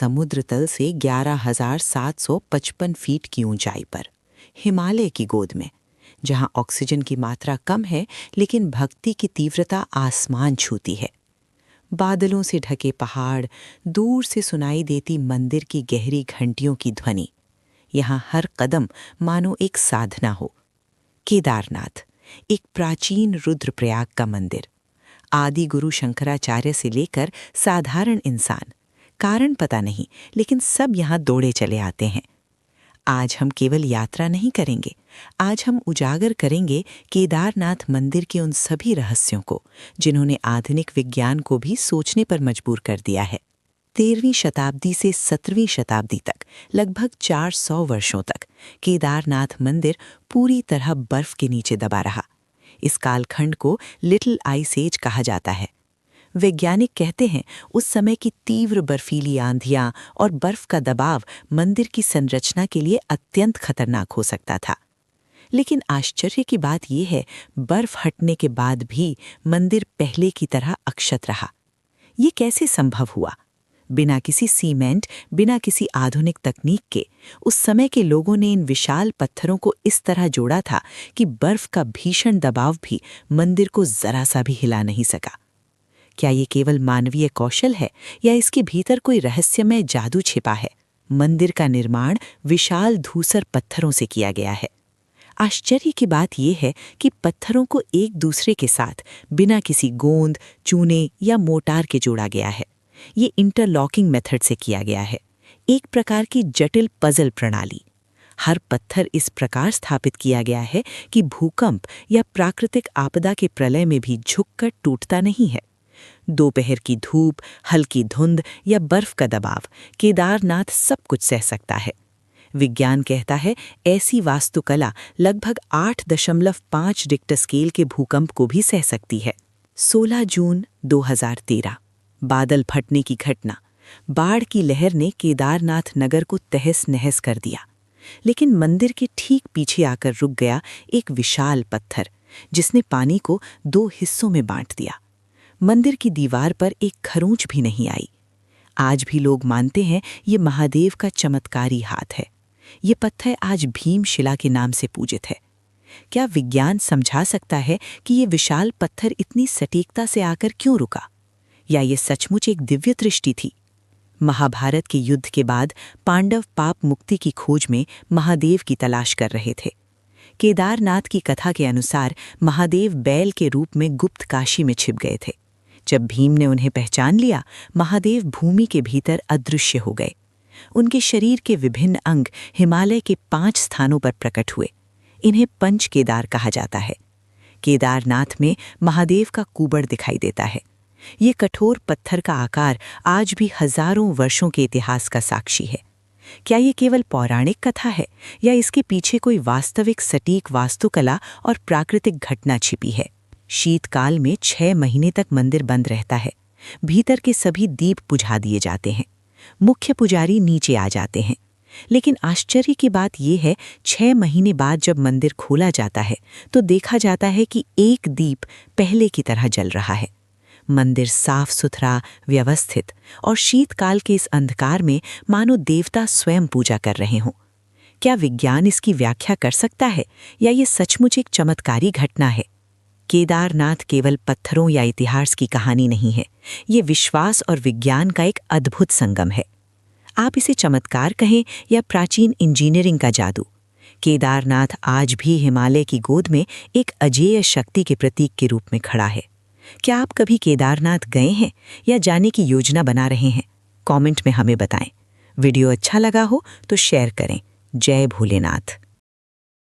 समुद्र तल से 11,755 फीट की ऊंचाई पर, हिमालय की गोद में, जहां ऑक्सीजन की मात्रा कम है लेकिन भक्ति की तीव्रता आसमान छूती है। बादलों से ढके पहाड़, दूर से सुनाई देती मंदिर की गहरी घंटियों की ध्वनि। यहाँ हर कदम मानो एक साधना हो। केदारनाथ, एक प्राचीन रुद्रप्रयाग का मंदिर। आदि गुरु शंकराचार्य से लेकर साधारण इंसान, कारण पता नहीं, लेकिन सब यहाँ दौड़े चले आते हैं। आज हम केवल यात्रा नहीं करेंगे, आज हम उजागर करेंगे केदारनाथ मंदिर के उन सभी रहस्यों को जिन्होंने आधुनिक विज्ञान को भी सोचने पर मजबूर कर दिया है। 13वीं शताब्दी से 17वीं शताब्दी तक, लगभग 400 वर्षों तक केदारनाथ मंदिर पूरी तरह बर्फ के नीचे दबा रहा। इस कालखंड को लिटिल आइस एज कहा जाता है। वैज्ञानिक कहते हैं उस समय की तीव्र बर्फीली आंधियां और बर्फ का दबाव मंदिर की संरचना के लिए अत्यंत खतरनाक हो सकता था। लेकिन आश्चर्य की बात यह है, बर्फ हटने के बाद भी मंदिर पहले की तरह अक्षत रहा। ये कैसे संभव हुआ? बिना किसी सीमेंट, बिना किसी आधुनिक तकनीक के उस समय के लोगों ने इन विशाल पत्थरों को इस तरह जोड़ा था कि बर्फ का भीषण दबाव भी मंदिर को जरा सा भी हिला नहीं सका। क्या ये केवल मानवीय कौशल है या इसके भीतर कोई रहस्यमय जादू छिपा है? मंदिर का निर्माण विशाल धूसर पत्थरों से किया गया है। आश्चर्य की बात यह है कि पत्थरों को एक दूसरे के साथ बिना किसी गोंद, चूने या मोटार के जोड़ा गया है। ये इंटरलॉकिंग मेथड से किया गया है, एक प्रकार की जटिल पजल प्रणाली। हर पत्थर इस प्रकार स्थापित किया गया है कि भूकंप या प्राकृतिक आपदा के प्रलय में भी झुककर टूटता नहीं है। दोपहर की धूप, हल्की धुंध या बर्फ का दबाव, केदारनाथ सब कुछ सह सकता है। विज्ञान कहता है ऐसी वास्तुकला लगभग 8.5 रिक्टर स्केल के भूकंप को भी सह सकती है। 16 जून 2013, बादल फटने की घटना। बाढ़ की लहर ने केदारनाथ नगर को तहस नहस कर दिया, लेकिन मंदिर के ठीक पीछे आकर रुक गया एक विशाल पत्थर, जिसने पानी को 2 हिस्सों में बांट दिया। मंदिर की दीवार पर एक खरोंच भी नहीं आई। आज भी लोग मानते हैं ये महादेव का चमत्कारी हाथ है। ये पत्थर आज भीमशिला के नाम से पूजित है। क्या विज्ञान समझा सकता है कि ये विशाल पत्थर इतनी सटीकता से आकर क्यों रुका? या ये सचमुच एक दिव्य दृष्टि थी? महाभारत के युद्ध के बाद पांडव पाप मुक्ति की खोज में महादेव की तलाश कर रहे थे। केदारनाथ की कथा के अनुसार महादेव बैल के रूप में गुप्त काशी में छिप गए थे। जब भीम ने उन्हें पहचान लिया, महादेव भूमि के भीतर अदृश्य हो गए। उनके शरीर के विभिन्न अंग हिमालय के 5 स्थानों पर प्रकट हुए। इन्हें पंच केदार कहा जाता है। केदारनाथ में महादेव का कुबड़ दिखाई देता है। ये कठोर पत्थर का आकार आज भी हजारों वर्षों के इतिहास का साक्षी है। क्या ये केवल पौराणिक कथा है या इसके पीछे कोई वास्तविक सटीक वास्तुकला और प्राकृतिक घटना छिपी है? शीतकाल में 6 महीने तक मंदिर बंद रहता है। भीतर के सभी दीप बुझा दिए जाते हैं। मुख्य पुजारी नीचे आ जाते हैं। लेकिन आश्चर्य की बात यह है, 6 महीने बाद जब मंदिर खोला जाता है तो देखा जाता है कि एक दीप पहले की तरह जल रहा है। मंदिर साफ सुथरा, व्यवस्थित और शीतकाल के इस अंधकार में मानो देवता स्वयं पूजा कर रहे हों। क्या विज्ञान इसकी व्याख्या कर सकता है या ये सचमुच एक चमत्कारी घटना है? केदारनाथ केवल पत्थरों या इतिहास की कहानी नहीं है, ये विश्वास और विज्ञान का एक अद्भुत संगम है। आप इसे चमत्कार कहें या प्राचीन इंजीनियरिंग का जादू, केदारनाथ आज भी हिमालय की गोद में एक अजेय शक्ति के प्रतीक के रूप में खड़ा है। क्या आप कभी केदारनाथ गए हैं या जाने की योजना बना रहे हैं? कमेंट में हमें बताएं। वीडियो अच्छा लगा हो तो शेयर करें। जय भोलेनाथ।